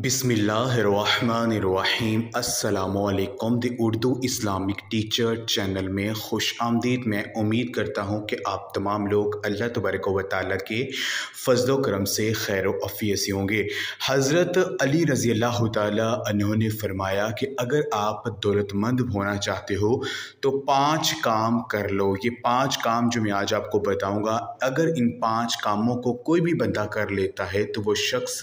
बिस्मिल्लाहिर्रहमानिर्रहीम अस्सलामुअलैकुम the Urdu Islamic teacher channel में खुश आमदीद। मैं उम्मीद करता हूँ कि आप तमाम लोग अल्लाह तबारक व तआला के फ़ज़्ल व करम से खैर व आफ़ियत से होंगे। हज़रत अली रज़ी अल्लाह तआला अन्हु ने फरमाया कि अगर आप दौलतमंद होना चाहते हो तो 5 काम कर लो। ये 5 काम जो मैं आज आपको बताऊँगा, अगर इन 5 कामों को कोई भी बंदा कर लेता है तो वो शख्स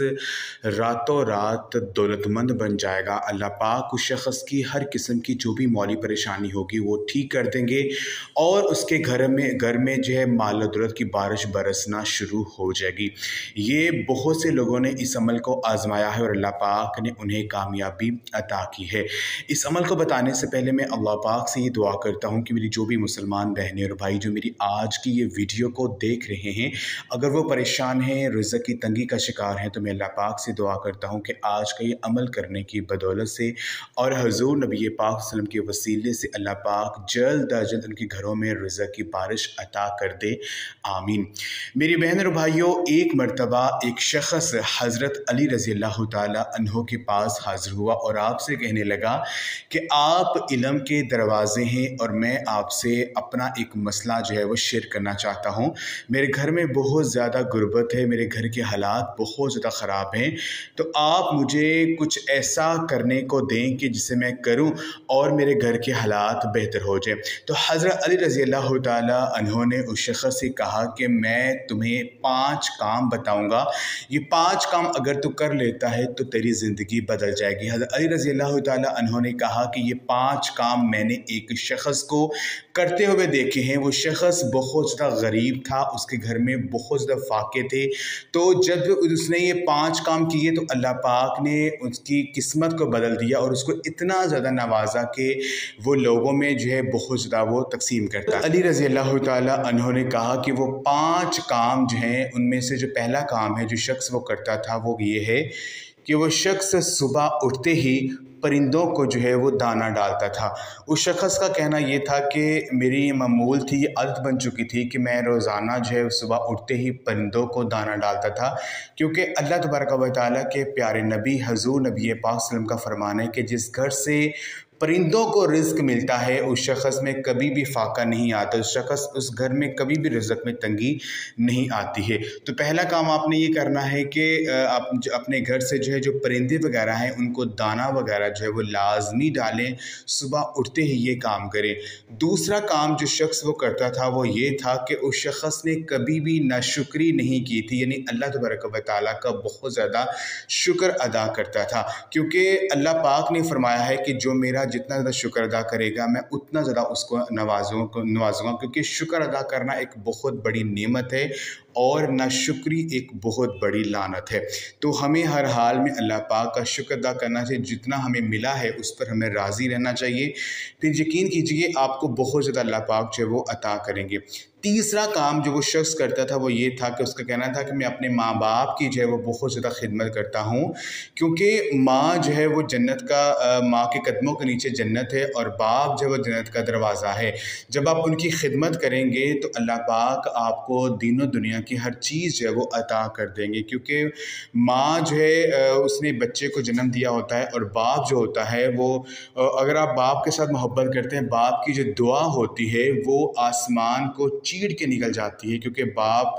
रातों रात दौलतमंद बन जाएगा। अल्लाह पाक उस शख्स की हर किस्म की जो भी मौली परेशानी होगी वो ठीक कर देंगे और उसके घर में जो है माल दौलत की बारिश बरसना शुरू हो जाएगी। ये बहुत से लोगों ने इस अमल को आजमाया है और अल्लाह पाक ने उन्हें कामयाबी अता की है। इस अमल को बताने से पहले मैं अल्लाह पाक से ये दुआ करता हूँ कि मेरी जो भी मुसलमान बहनें और भाई जो मेरी आज की ये वीडियो को देख रहे हैं, अगर वो परेशान हैं, रिज़्क़ की तंगी का शिकार हैं, तो मैं अल्लाह पाक से दुआ करता हूँ कि आज का ये अमल करने की बदौलत से और हज़ूर नबी पाक वसल्लम के वसीले से अल्लाह पाक जल्द अज जल्द उनके घरों में रिज़्क़ की बारिश अता कर दे, आमीन। मेरी बहन और भाइयों, एक मरतबा एक शख्स हज़रत अली रज़ी अल्लाह तआला अन्हु के पास हाज़िर हुआ और आपसे कहने लगा कि आप इल्म के दरवाज़े हैं और मैं आपसे अपना एक मसला जो है वो शेयर करना चाहता हूँ। मेरे घर में बहुत ज़्यादा गुर्बत है, मेरे घर के हालात बहुत ज़्यादा ख़राब हैं, तो आप मुझे कुछ ऐसा करने को दें कि जिसे मैं करूं और मेरे घर के हालात बेहतर हो जाए। तो हज़रत अली रज़ी अल्लाह तआला अन्हु ने उस शख्स से कहा कि मैं तुम्हें 5 काम बताऊंगा, ये 5 काम अगर तू कर लेता है तो तेरी ज़िंदगी बदल जाएगी। हज़रत अली रज़ी अल्लाह तआला अन्हु ने कहा कि ये 5 काम मैंने एक शख्स को करते हुए देखे हैं। वो शख्स बहुत ज़्यादा गरीब था, उसके घर में बहुत ज़्यादा फाके थे। तो जब उसने ये 5 काम किए तो अल्लाह पाक ने उसकी किस्मत को बदल दिया और उसको इतना ज़्यादा नवाजा कि वो लोगों में जो है बहुत ज़्यादा वो तकसीम करता है। अली रज़ी अल्लाह तआला अन्हु ने कहा कि वो 5 काम जो हैं, उनमें से जो पहला काम है जो शख्स वो करता था वो ये है कि वो शख्स सुबह उठते ही परिंदों को जो है वो दाना डालता था। उस शख्स का कहना ये था कि मेरी मामूल थी, ये आदत बन चुकी थी कि मैं रोज़ाना जो है सुबह उठते ही परिंदों को दाना डालता था, क्योंकि अल्लाह तबारक व तआला के प्यारे नबी हज़ूर नबी पाक सल्लल्लाहु अलैहि वसल्लम का फरमान है कि जिस घर से परिंदों को रिज़्क़ मिलता है उस शख्स में कभी भी फाका नहीं आता, उस घर में कभी भी रिज़्क़ में तंगी नहीं आती है। तो पहला काम आपने ये करना है कि आप अपने घर से जो है जो परिंदे वगैरह हैं उनको दाना वगैरह जो है वो लाजमी डालें, सुबह उठते ही ये काम करें। दूसरा काम जो शख्स वो करता था वो ये था कि उस शख्स ने कभी भी नाशुक्री नहीं की थी, यानी अल्लाह तबारक व तआला का बहुत ज़्यादा शुक्र अदा करता था, क्योंकि अल्लाह पाक ने फरमाया है कि जो मेरा जितना ज़्यादा शुक्र अदा करेगा मैं उतना ज़्यादा उसको नवाजूँगा, क्योंकि शुक्र अदा करना एक बहुत बड़ी नेमत है और नाशुक्री एक बहुत बड़ी लानत है। तो हमें हर हाल में अल्लाह पाक का शुक्र अदा करना चाहिए, जितना हमें मिला है उस पर हमें राज़ी रहना चाहिए। फिर यकीन कीजिए आपको बहुत ज़्यादा अल्लाह पाक जो है वो अता करेंगे। तीसरा काम जो वो शख्स करता था वो ये था कि उसका कहना था कि मैं अपने माँ बाप की जो है वो बहुत ज़्यादा खिदमत करता हूँ, क्योंकि माँ जो है वो जन्नत का माँ के कदमों के नीचे जन्नत है और बाप जो है वो जन्नत का दरवाज़ा है। जब आप उनकी खिदमत करेंगे तो अल्लाह पाक आपको दीन और दुनिया की हर चीज़ जो है वो अता कर देंगे, क्योंकि माँ जो है उसने बच्चे को जन्म दिया होता है और बाप जो होता है वो अगर आप बाप के साथ मोहब्बत करते हैं, बाप की जो दुआ होती है वो आसमान को चीर के निकल जाती है, क्योंकि बाप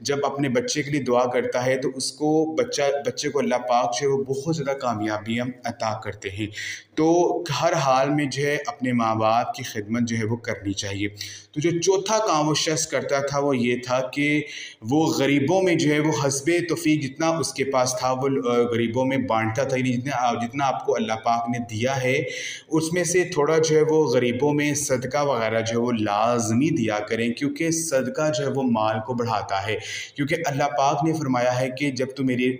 जब अपने बच्चे के लिए दुआ करता है तो उसको बच्चे को अल्लाह पाक जो है वो बहुत ज़्यादा कामयाबियाँ अता करते हैं। तो हर हाल में जो है अपने माँ बाप की खिदमत जो है वो करनी चाहिए। तो जो चौथा काम वो शख्स करता था वो ये था कि वो गरीबों में जो है वो हस्बे तौफीक जितना उसके पास था वो गरीबों में बांटता था, यानी जितना आपको अल्लाह पाक ने दिया है उसमें से थोड़ा जो है वो गरीबों में सदका वगैरह जो है वो लाजमी दिया करें, क्योंकि सदका जो है वो माल को बढ़ाता है। क्योंकि अल्लाह पाक ने फरमाया है कि जब तू मेरी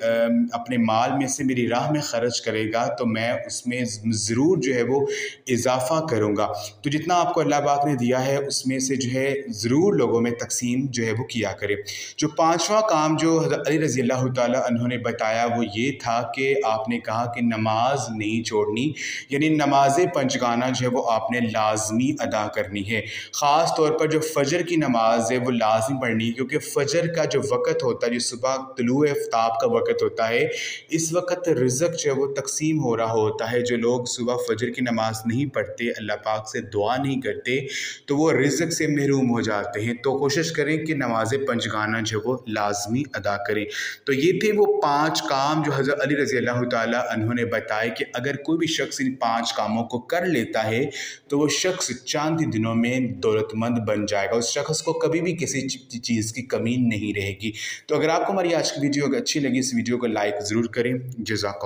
अपने माल में से मेरी राह में ख़र्च करेगा तो मैं उसमें ज़रूर जो है वो इजाफ़ा करूँगा। तो जितना आपको अल्लाह पाक ने दिया है उसमें से जो है ज़रूर लोगों में तकसीम जो है वो किया करें। जो 5वां काम जो हज़रत अली रज़ी अल्लाह तआला अन्हु ने बताया वो ये था कि आपने कहा कि नमाज नहीं छोड़नी, यानी नमाज़ पंजगाना जो है वो आपने लाजमी अदा करनी है। ख़ास तौर पर जो फ़जर की नमाज है वो लाजमी पढ़नी है, क्योंकि फ़जर का जो वक़्त होता है, जो सुबह तुलूए आफ्ताब का वक़्त होता है, इस वक़्त रिज़्क़ जो है वो तक़सीम हो रहा होता है। जो लोग सुबह फ़जर की नमाज़ नहीं पढ़ते, अल्लाह पाक से दुआ नहीं करते, तो वो रिज़्क़ से महरूम हो जाते हैं। तो कोशिश करें कि नमाज़ पंजगाना जो वो लाजमी अदा करें। तो ये थे वो 5 काम जो हज़रत अली रज़ी अल्लाह ताला अन्हु ने बताए कि अगर कोई भी शख्स इन 5 कामों को कर लेता है तो वो शख्स चंद ही दिनों में दौलतमंद बन जाएगा। उस शख्स को कभी भी किसी चीज़ की कमी नहीं रहेगी। तो अगर आपको हमारी आज की वीडियो अगर अच्छी लगी, इस वीडियो को लाइक ज़रूर करें। जज़ाकल्लाह।